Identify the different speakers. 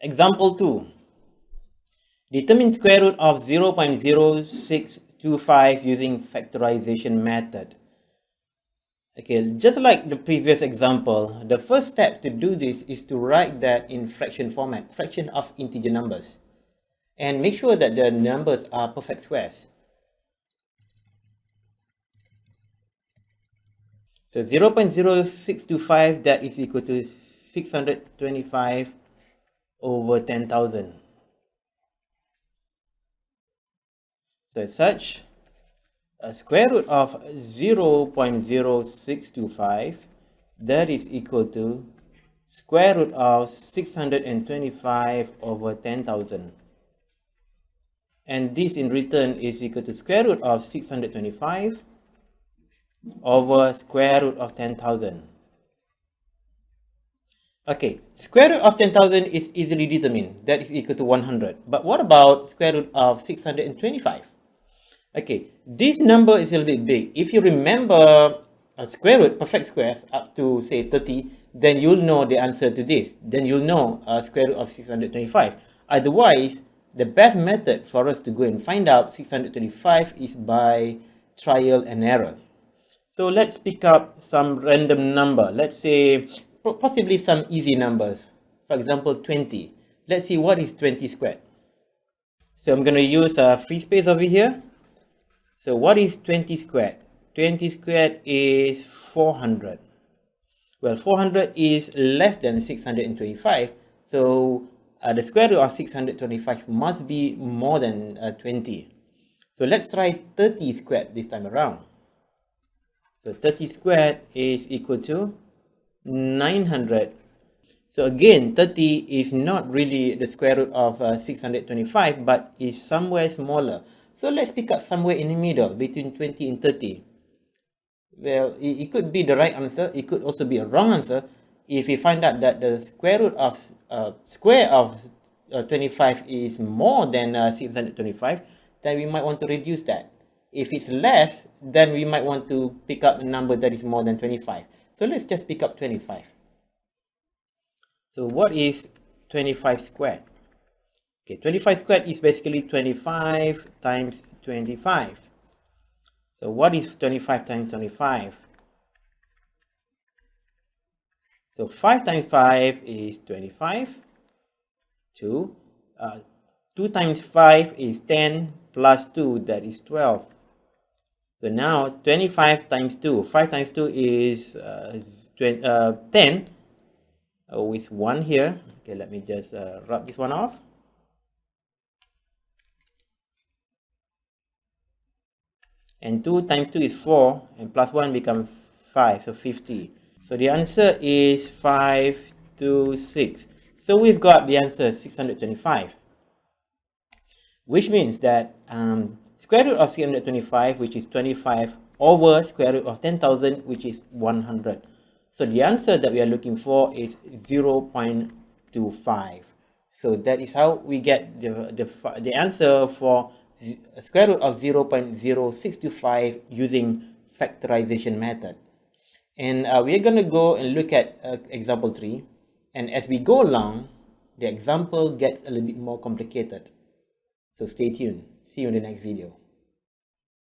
Speaker 1: Example 2. Determine square root of 0.0625 using factorization method. Okay, just like the previous example, the first step to do this is to write that in fraction format, fraction of integer numbers. And make sure that the numbers are perfect squares. So 0.0625, that is equal to 625 over 10,000. So as such, a square root of 0.0625, that is equal to square root of 625 over 10,000. And this in return is equal to square root of 625 over square root of 10,000. Okay, square root of 10,000 is easily determined. That is equal to 100. But what about square root of 625? Okay, this number is a little bit big. If you remember a square root, perfect squares up to say 30, then you'll know the answer to this. Then you'll know square root of 625. Otherwise, the best method for us to go and find out 625 is by trial and error. So let's pick up some random number. Let's say possibly some easy numbers. For example, 20. Let's see what is 20 squared. So I'm going to use a free space over here. So what is 20 squared? 20 squared is 400. Well, 400 is less than 625. So the square root of 625 must be more than 20. So let's try 30 squared this time around. So 30 squared is equal to 900. So again, 30 is not really the square root of 625, but is somewhere smaller. So let's pick up somewhere in the middle between 20 and 30. Well, it could be the right answer. It could also be a wrong answer. If we find out that the square root of 25 is more than 625, then we might want to reduce that. If it's less, then we might want to pick up a number that is more than 25. So let's just pick up 25. So what is 25 squared? Okay, 25 squared is basically 25 times 25. So what is 25 times 25? So 5 times 5 is 25. 2 times 5 is 10 plus 2, that is 12. So now 25 times 2. 5 times 2 is 10 with 1 here. Okay, let me just rub this one off. And 2 times 2 is 4, and plus 1 becomes 5, so 50. So the answer is 526. So we've got the answer 625. Which means that square root of 625, which is 25, over square root of 10,000, which is 100. So the answer that we are looking for is 0.25. So that is how we get the answer for square root of 0.0625 using factorization method. And we're going to go and look at example 3. And as we go along, the example gets a little bit more complicated. So stay tuned. See you in the next video.